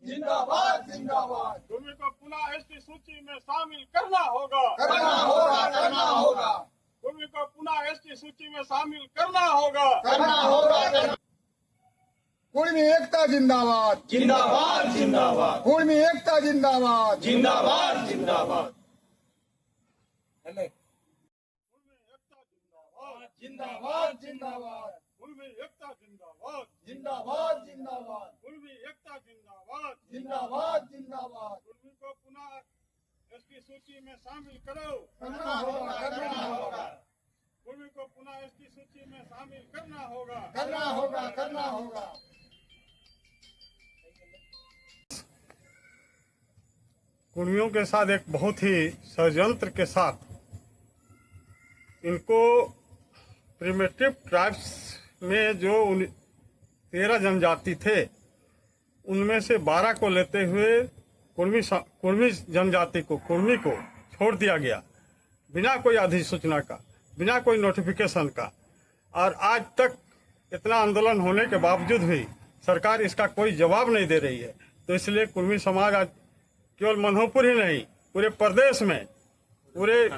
जिंदाबाद जिंदाबाद। तुम्हें को पुनः एसटी सूची में शामिल करना होगा, करना होगा, करना होगा, तुम्हें को पुनः एसटी सूची में शामिल करना होगा, करना होगा। कुर्मी एकता जिंदाबाद, जिंदाबाद जिंदाबाद कुर्मी एकता जिंदाबाद, जिंदाबाद जिंदाबाद जिंदाबाद जिंदाबाद, कुर्मी एकता जिंदाबाद, जिंदाबाद जिंदाबाद, कुर्मी एकता जिंदाबाद। जिंदाबाद जिंदाबाद। कुर्मी को पुनः एसटी सूची में शामिल करो, करना होगा, करना होगा, कुर्मी को पुनः एसटी सूची में शामिल करना होगा। करना होगा, करना होगा। कुर्मियों के साथ एक बहुत ही षड्यंत्र के साथ इनको प्रिमिटिव ट्राइब्स में जो 13 जनजाति थे उनमें से 12 को लेते हुए कुर्मी जनजाति को कुर्मी को छोड़ दिया गया बिना कोई अधिसूचना का, बिना कोई नोटिफिकेशन का। और आज तक इतना आंदोलन होने के बावजूद भी सरकार इसका कोई जवाब नहीं दे रही है। तो इसलिए कुर्मी समाज आज केवल मनोहरपुर ही नहीं, पूरे प्रदेश में, पूरे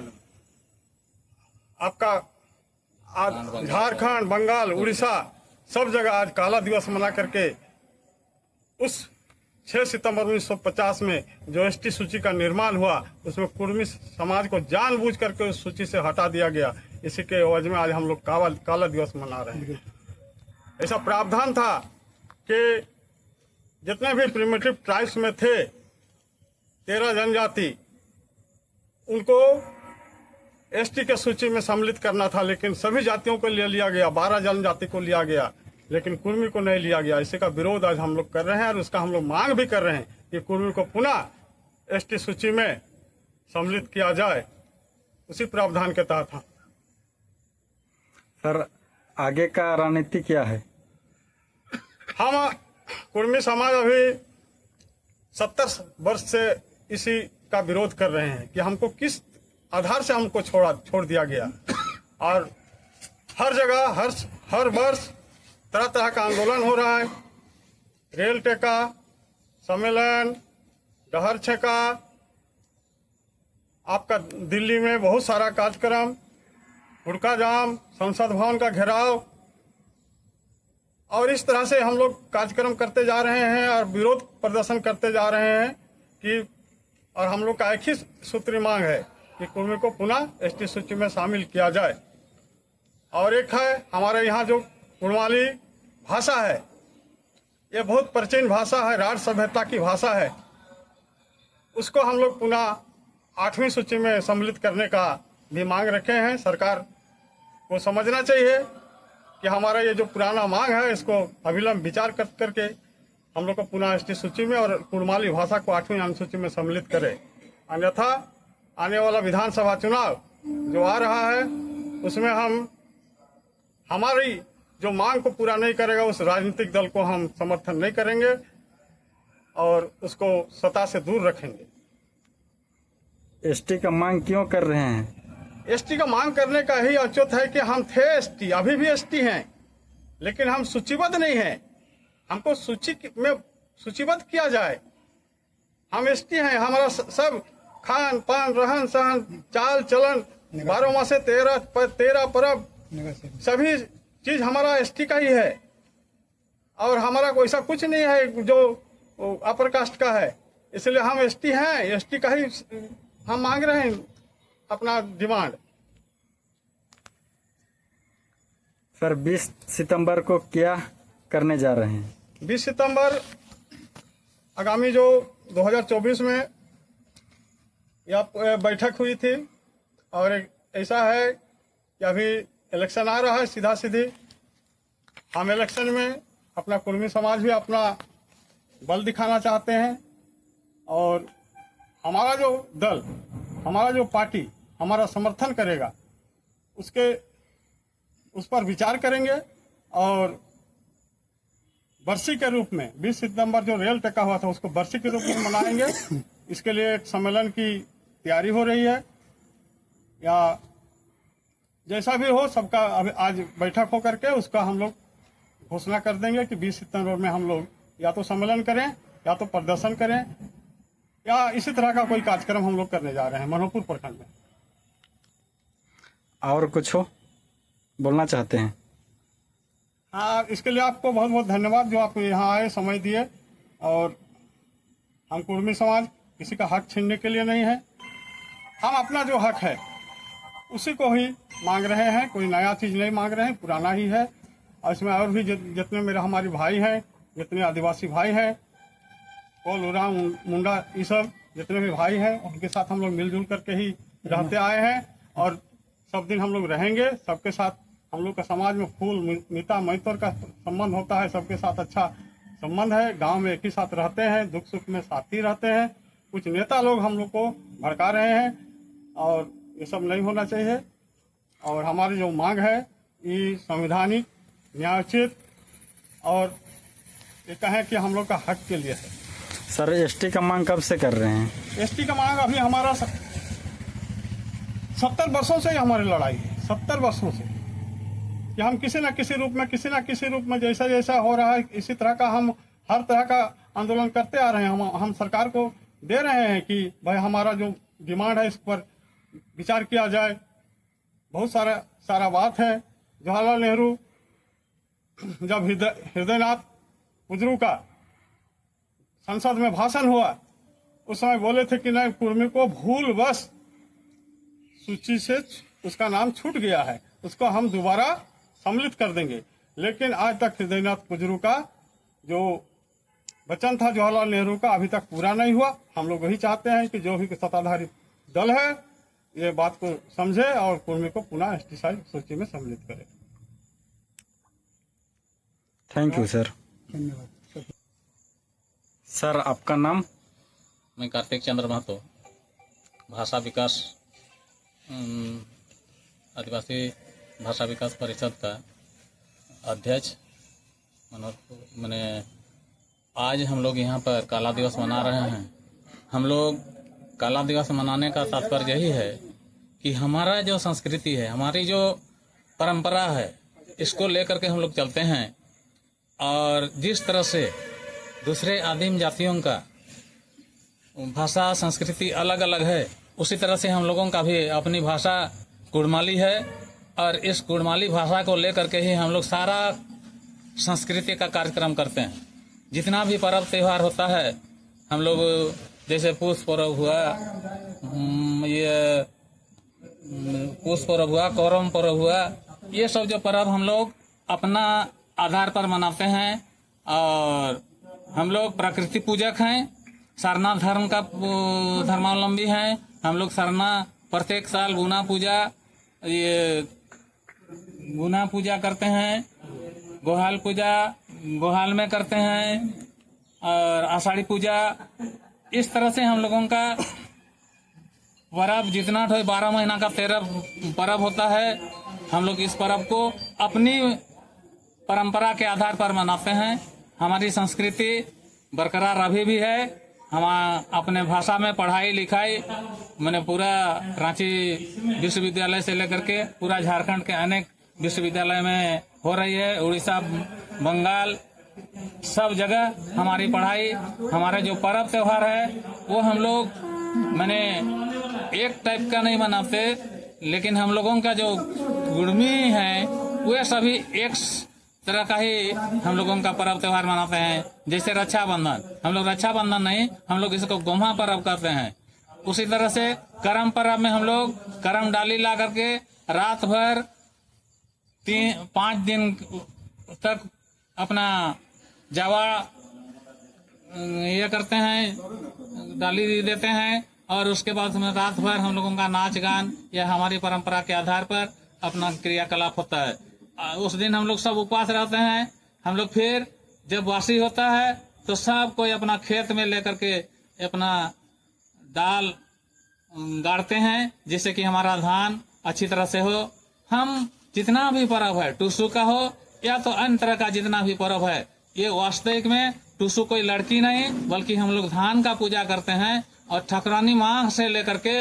आपका झारखंड, बंगाल, उड़ीसा, सब जगह आज काला दिवस मना करके उस 6 सितंबर 1950 में जो एसटी सूची का निर्माण हुआ उसमें कुर्मी समाज को जानबूझ करके उस सूची से हटा दिया गया। इसी के एवज में आज हम लोग काला दिवस मना रहे हैं। ऐसा प्रावधान था कि जितने भी प्रिमिटिव ट्राइब्स में थे 13 जनजाति, उनको एसटी के सूची में सम्मिलित करना था, लेकिन सभी जातियों को ले लिया गया, 12 जनजाति को लिया गया, लेकिन कुर्मी को नहीं लिया गया। इसी का विरोध आज हम लोग कर रहे हैं और उसका हम लोग मांग भी कर रहे हैं कि कुर्मी को पुनः एसटी सूची में सम्मिलित किया जाए, उसी प्रावधान के तहत। सर, आगे का रणनीति क्या है? हम कुर्मी समाज अभी 70 वर्ष से इसी का विरोध कर रहे हैं कि हमको किस आधार से हमको छोड़ दिया गया। और हर जगह हर वर्ष तरह तरह का आंदोलन हो रहा है। रेल टेका, सम्मेलन, डहर छेका, आपका दिल्ली में बहुत सारा कार्यक्रम, हुड़का जाम, संसद भवन का घेराव, और इस तरह से हम लोग कार्यक्रम करते जा रहे हैं और विरोध प्रदर्शन करते जा रहे हैं कि, और हम लोग का एक ही सूत्री मांग है कि कुर्मी को पुनः एसटी सूची में शामिल किया जाए। और एक है हमारे यहाँ जो कुड़माली भाषा है, ये बहुत प्राचीन भाषा है, राज सभ्यता की भाषा है, उसको हम लोग पुनः 8वीं सूची में सम्मिलित करने का भी मांग रखे हैं। सरकार को समझना चाहिए कि हमारा ये जो पुराना मांग है इसको अविलंब विचार करके हम लोग को पुनः एसटी सूची में और कुड़माली भाषा को 8वीं अनुसूची में सम्मिलित करे। अन्यथा आने वाला विधानसभा चुनाव जो आ रहा है उसमें हम हमारी जो मांग को पूरा नहीं करेगा उस राजनीतिक दल को हम समर्थन नहीं करेंगे और उसको सत्ता से दूर रखेंगे। एसटी का मांग क्यों कर रहे हैं? एसटी का मांग करने का ही औचित है कि हम थे एसटी, अभी भी एसटी हैं, लेकिन हम सूचीबद्ध नहीं हैं। हमको सूची में सूचीबद्ध किया जाए। हम एसटी हैं, हमारा सब खान पान, रहन सहन, चाल चलन, 12 मासे 13 परब, सभी चीज हमारा एसटी का ही है। और हमारा कोई ऐसा कुछ नहीं है जो अपर कास्ट का है। इसलिए हम एसटी हैं, एसटी का ही हम मांग रहे हैं अपना डिमांड। सर, 20 सितंबर को क्या करने जा रहे हैं? 20 सितंबर आगामी जो 2024 में यह बैठक हुई थी, और ऐसा है कि अभी इलेक्शन आ रहा है, सीधा सीधी हम इलेक्शन में अपना कुर्मी समाज भी अपना बल दिखाना चाहते हैं। और हमारा जो दल, हमारा जो पार्टी हमारा समर्थन करेगा उस पर विचार करेंगे। और बरसी के रूप में 20 सितंबर जो रेल टेका हुआ था उसको बरसी के रूप में मनाएंगे। इसके लिए एक सम्मेलन की तैयारी हो रही है, या जैसा भी हो सबका अभी आज बैठक हो करके उसका हम लोग घोषणा कर देंगे कि 20 सितंबर में हम लोग या तो सम्मेलन करें या तो प्रदर्शन करें या इसी तरह का कोई कार्यक्रम हम लोग करने जा रहे हैं मनोहरपुर प्रखंड में। और कुछ हो बोलना चाहते हैं? हाँ, इसके लिए आपको बहुत बहुत धन्यवाद जो आप यहाँ आए, समय दिए। और हम कुर्मी समाज किसी का हक छीनने के लिए नहीं है, हम अपना जो हक है उसी को ही मांग रहे हैं, कोई नया चीज़ नहीं मांग रहे हैं, पुराना ही है। और इसमें और भी जितने मेरे हमारे भाई हैं, जितने आदिवासी भाई हैं, कोल, उरांव, मुंडा, ये सब जितने भी भाई हैं उनके साथ हम लोग मिलजुल करके ही रहते आए हैं और सब दिन हम लोग रहेंगे। सबके साथ हम लोग का समाज में फूल मीता मैतर का संबंध होता है, सबके साथ अच्छा संबंध है। गांव में एक ही साथ रहते हैं, दुख सुख में साथ ही रहते हैं। कुछ नेता लोग हम लोग को भड़का रहे हैं और ये सब नहीं होना चाहिए। और हमारी जो मांग है ये संवैधानिक, न्यायोचित और ये कहें कि हम लोग का हक के लिए है। सर, एसटी का मांग कब से कर रहे हैं? एसटी का मांग अभी हमारा 70 वर्षों से ही हमारी लड़ाई है, 70 वर्षों से, कि हम किसी न किसी रूप में जैसा जैसा हो रहा है इसी तरह का हम हर तरह का आंदोलन करते आ रहे हैं। हम सरकार को दे रहे हैं कि भाई हमारा जो डिमांड है इस पर विचार किया जाए। बहुत सारा बात है। जवाहरलाल नेहरू जब हृदयनाथ कुजरू का संसद में भाषण हुआ उस समय बोले थे कि नहीं, कुर्मी को भूलवश सूची से उसका नाम छूट गया है, उसको हम दोबारा सम्मिलित कर देंगे। लेकिन आज तक हृदयनाथ कुजरू का जो वचन था जवाहरलाल नेहरू का अभी तक पूरा नहीं हुआ। हम लोग वही चाहते हैं कि जो भी सत्ताधारी दल है ये बात को समझे और कुर्मी को पुनः एसटी सूची में सम्मिलित करे। Thank you sir. धन्यवाद सर, आपका नाम? मैं कार्तिक चंद्र महतो, भाषा विकास आदिवासी भाषा विकास परिषद का अध्यक्ष। मैंने आज हम लोग यहाँ पर काला दिवस मना रहे हैं। हम लोग काला दिवस मनाने का तात्पर्य यही है कि हमारा जो संस्कृति है, हमारी जो परंपरा है, इसको लेकर के हम लोग चलते हैं। और जिस तरह से दूसरे आदिम जातियों का भाषा संस्कृति अलग अलग है, उसी तरह से हम लोगों का भी अपनी भाषा कुड़माली है। और इस कुड़माली भाषा को लेकर के ही हम लोग सारा संस्कृति का कार्यक्रम करते हैं। जितना भी पर्व त्यौहार होता है, हम लोग जैसे पूस पर्व हुआ, ये पूस पर्व हुआ, करम पर्व हुआ, ये सब जो पर्व हम लोग अपना आधार पर मनाते हैं। और हम लोग प्रकृति पूजक हैं, सरना धर्म का धर्मावलंबी हैं। हम लोग सरना प्रत्येक साल गुना पूजा करते हैं, गोहाल पूजा गोहाल में करते हैं, और आषाढ़ी पूजा। इस तरह से हम लोगों का पर्व जितना 12 महीना का 13 पर्व होता है, हम लोग इस पर्व को अपनी परंपरा के आधार पर मनाते हैं। हमारी संस्कृति बरकरार अभी भी है। हम अपने भाषा में पढ़ाई लिखाई मैंने पूरा रांची विश्वविद्यालय से लेकर के पूरा झारखंड के अनेक विश्वविद्यालय में हो रही है। उड़ीसा, बंगाल, सब जगह हमारी पढ़ाई, हमारे जो पर्व त्योहार है वो हम लोग मैंने एक टाइप का नहीं मनाते, लेकिन हम लोगों का जो गुड़मी है वे सभी एक तरह का ही हम लोगों का पर्व त्योहार मनाते हैं। जैसे रक्षाबंधन, हम लोग रक्षाबंधन नहीं, हम लोग इसको गोम्हा पर्व करते हैं। उसी तरह से करम पर्व में हम लोग करम डाली ला करके रात भर 5 दिन तक अपना जावा ये करते हैं, डाली देते हैं। और उसके बाद में रात भर हम लोगों का नाच गान या हमारी परंपरा के आधार पर अपना क्रियाकलाप होता है। उस दिन हम लोग सब उपवास रहते हैं। हम लोग फिर जब वासी होता है तो सब कोई अपना खेत में लेकर के अपना दाल गाड़ते हैं, जिससे कि हमारा धान अच्छी तरह से हो। हम जितना भी पर्व है, टूसू का हो या तो अन्य तरह का जितना भी पर्व है, ये वास्तविक में टूसू कोई लड़की नहीं, बल्कि हम लोग धान का पूजा करते हैं। और ठकुरानी माँ से लेकर के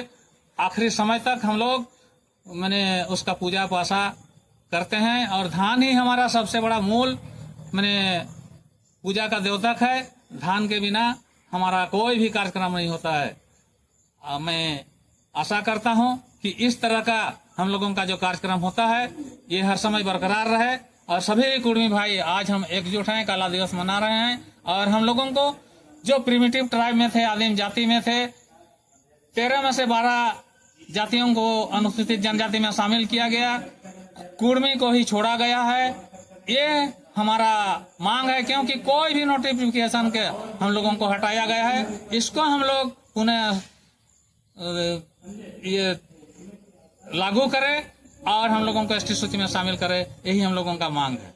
आखिरी समय तक हम लोग मैंने उसका पूजा पासा करते हैं। और धान ही हमारा सबसे बड़ा मूल मैंने पूजा का द्योतक है। धान के बिना हमारा कोई भी कार्यक्रम नहीं होता है। मैं आशा करता हूं कि इस तरह का हम लोगों का जो कार्यक्रम होता है ये हर समय बरकरार रहे और सभी कुर्मी भाई आज हम एकजुट हैं, काला दिवस मना रहे हैं। और हम लोगों को जो प्रिमिटिव ट्राइब में थे, आदिम जाति में थे, 13 में से 12 जातियों को अनुसूचित जनजाति में शामिल किया गया, कुर्मी को ही छोड़ा गया है। ये हमारा मांग है, क्योंकि कोई भी नोटिफिकेशन के हम लोगों को हटाया गया है। इसको हम लोग पुनः ये लागू करें और हम लोगों को एसटी सूची में शामिल करें, यही हम लोगों का मांग है।